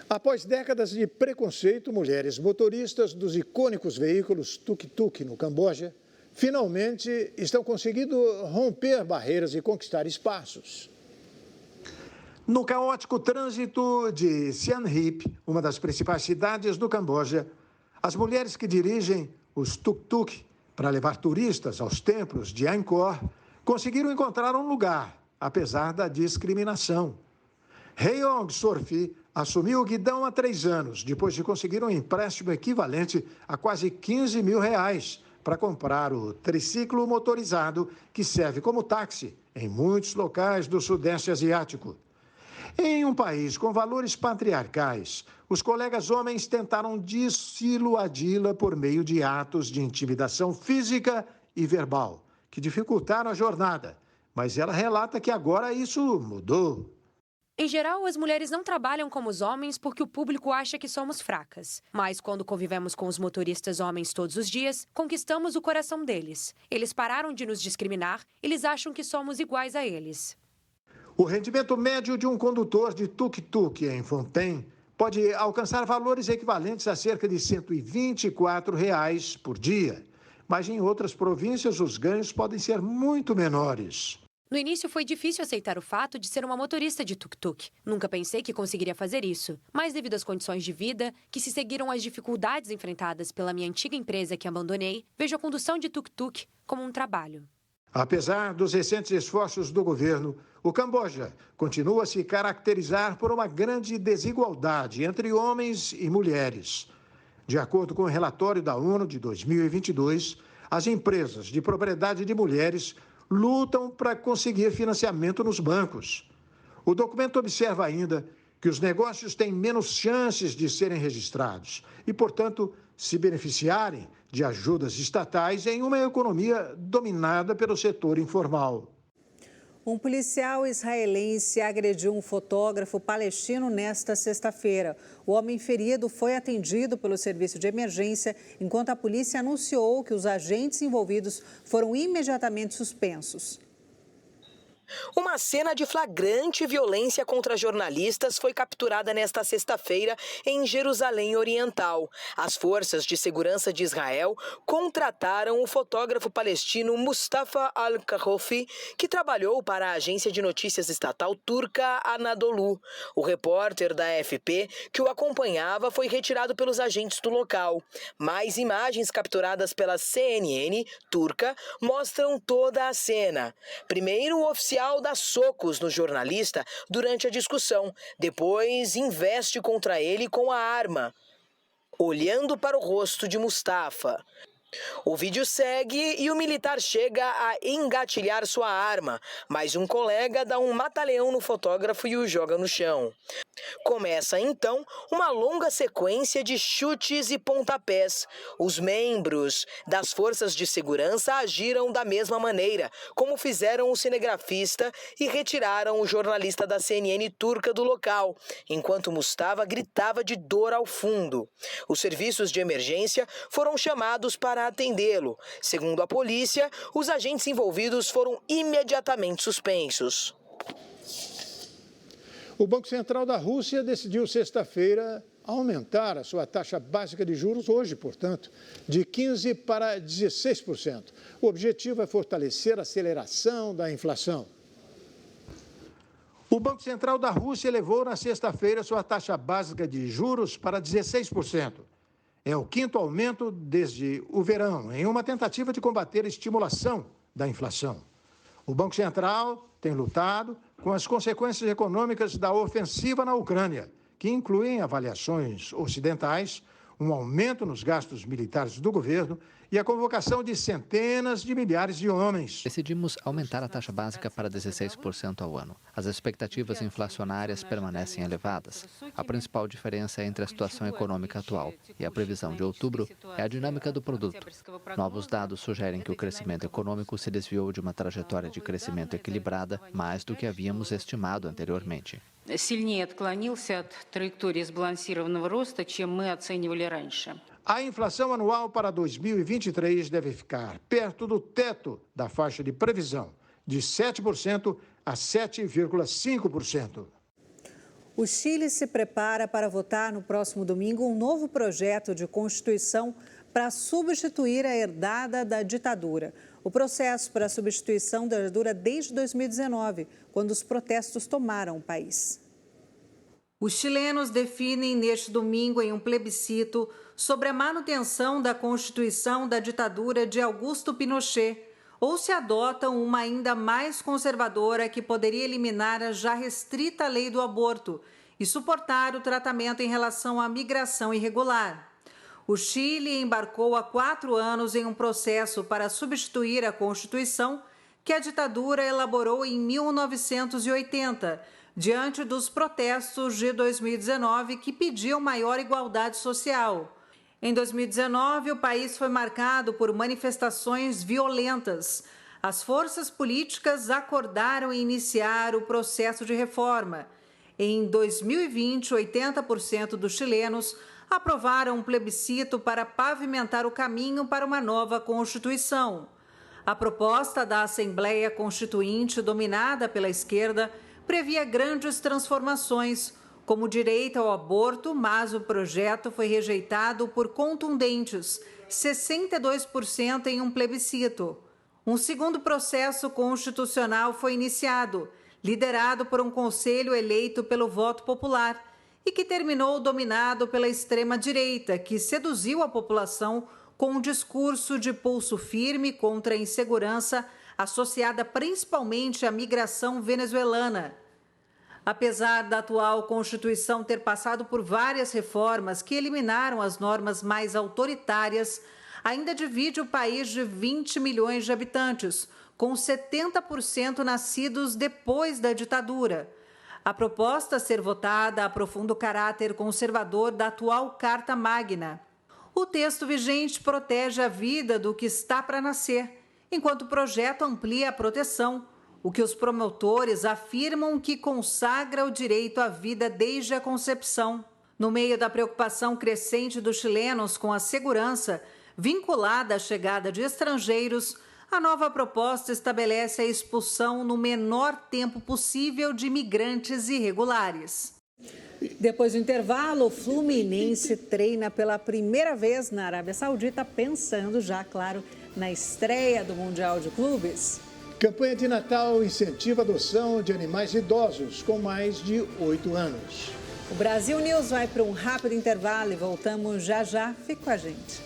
Após décadas de preconceito, mulheres motoristas dos icônicos veículos tuk-tuk no Camboja finalmente estão conseguindo romper barreiras e conquistar espaços. No caótico trânsito de Siem Reap, uma das principais cidades do Camboja, as mulheres que dirigem os tuk-tuk para levar turistas aos templos de Angkor conseguiram encontrar um lugar, apesar da discriminação. Rayong Sorfi assumiu o guidão há 3 anos, depois de conseguir um empréstimo equivalente a quase R$15 mil para comprar o triciclo motorizado que serve como táxi em muitos locais do Sudeste Asiático. Em um país com valores patriarcais, os colegas homens tentaram desiluadi-la por meio de atos de intimidação física e verbal, que dificultaram a jornada. Mas ela relata que agora isso mudou. Em geral, as mulheres não trabalham como os homens porque o público acha que somos fracas. Mas quando convivemos com os motoristas homens todos os dias, conquistamos o coração deles. Eles pararam de nos discriminar, eles acham que somos iguais a eles. O rendimento médio de um condutor de tuk-tuk em Phnom pode alcançar valores equivalentes a cerca de R$124 por dia. Mas em outras províncias, os ganhos podem ser muito menores. No início foi difícil aceitar o fato de ser uma motorista de tuk-tuk. Nunca pensei que conseguiria fazer isso. Mas devido às condições de vida, que se seguiram às dificuldades enfrentadas pela minha antiga empresa que abandonei, vejo a condução de tuk-tuk como um trabalho. Apesar dos recentes esforços do governo, o Camboja continua a se caracterizar por uma grande desigualdade entre homens e mulheres. De acordo com o relatório da ONU de 2022, as empresas de propriedade de mulheres lutam para conseguir financiamento nos bancos. O documento observa ainda que os negócios têm menos chances de serem registrados e, portanto, se beneficiarem de ajudas estatais em uma economia dominada pelo setor informal. Um policial israelense agrediu um fotógrafo palestino nesta sexta-feira. O homem ferido foi atendido pelo serviço de emergência, enquanto a polícia anunciou que os agentes envolvidos foram imediatamente suspensos. Uma cena de flagrante violência contra jornalistas foi capturada nesta sexta-feira em Jerusalém Oriental. As forças de segurança de Israel contrataram o fotógrafo palestino Mustafa Al-Kahofi, que trabalhou para a agência de notícias estatal turca Anadolu. O repórter da AFP que o acompanhava foi retirado pelos agentes do local. Mais imagens capturadas pela CNN turca mostram toda a cena. Primeiro, o oficial dá socos no jornalista durante a discussão. Depois, investe contra ele com a arma, olhando para o rosto de Mustafa. O vídeo segue e o militar chega a engatilhar sua arma, mas um colega dá um mata-leão no fotógrafo e o joga no chão. Começa então uma longa sequência de chutes e pontapés. Os membros das forças de segurança agiram da mesma maneira, como fizeram o cinegrafista, e retiraram o jornalista da CNN turca do local, enquanto Mustafa gritava de dor ao fundo. Os serviços de emergência foram chamados para atendê-lo. Segundo a polícia, os agentes envolvidos foram imediatamente suspensos. O Banco Central da Rússia decidiu sexta-feira aumentar a sua taxa básica de juros hoje, portanto, de 15% para 16%. O objetivo é fortalecer a aceleração da inflação. O Banco Central da Rússia elevou na sexta-feira sua taxa básica de juros para 16%. É o 5º aumento desde o verão, em uma tentativa de combater a estimulação da inflação. O Banco Central tem lutado com as consequências econômicas da ofensiva na Ucrânia, que incluem avaliações ocidentais, um aumento nos gastos militares do governo e a convocação de centenas de milhares de homens. Decidimos aumentar a taxa básica para 16% ao ano. As expectativas inflacionárias permanecem elevadas. A principal diferença entre a situação econômica atual e a previsão de outubro é a dinâmica do produto. Novos dados sugerem que o crescimento econômico se desviou de uma trajetória de crescimento equilibrada mais do que havíamos estimado anteriormente. Сильнее отклонился от траектории сбалансированного роста, чем мы оценивали раньше. A inflação anual para 2023 deve ficar perto do teto da faixa de previsão, de 7% a 7,5%. O Chile se prepara para votar no próximo domingo um novo projeto de Constituição para substituir a herdada da ditadura. O processo para a substituição dura desde 2019, quando os protestos tomaram o país. Os chilenos definem neste domingo em um plebiscito sobre a manutenção da Constituição da ditadura de Augusto Pinochet, ou se adotam uma ainda mais conservadora que poderia eliminar a já restrita lei do aborto e suportar o tratamento em relação à migração irregular. O Chile embarcou há 4 anos em um processo para substituir a Constituição que a ditadura elaborou em 1980, diante dos protestos de 2019 que pediam maior igualdade social. Em 2019, o país foi marcado por manifestações violentas. As forças políticas acordaram iniciar o processo de reforma. Em 2020, 80% dos chilenos aprovaram um plebiscito para pavimentar o caminho para uma nova Constituição. A proposta da Assembleia Constituinte, dominada pela esquerda, previa grandes transformações, como o direito ao aborto, mas o projeto foi rejeitado por contundentes 62% em um plebiscito. Um segundo processo constitucional foi iniciado, liderado por um conselho eleito pelo voto popular e que terminou dominado pela extrema-direita, que seduziu a população com um discurso de pulso firme contra a insegurança associada principalmente à migração venezuelana. Apesar da atual Constituição ter passado por várias reformas que eliminaram as normas mais autoritárias, ainda divide o país de 20 milhões de habitantes, com 70% nascidos depois da ditadura. A proposta a ser votada aprofunda o caráter conservador da atual Carta Magna. O texto vigente protege a vida do que está para nascer, enquanto o projeto amplia a proteção, o que os promotores afirmam que consagra o direito à vida desde a concepção. No meio da preocupação crescente dos chilenos com a segurança, vinculada à chegada de estrangeiros, a nova proposta estabelece a expulsão no menor tempo possível de imigrantes irregulares. Depois do intervalo, o Fluminense treina pela primeira vez na Arábia Saudita, pensando já, claro, na estreia do Mundial de Clubes. Campanha de Natal incentiva a adoção de animais idosos com mais de 8 anos. O Brasil News vai para um rápido intervalo e voltamos já já. Fique com a gente.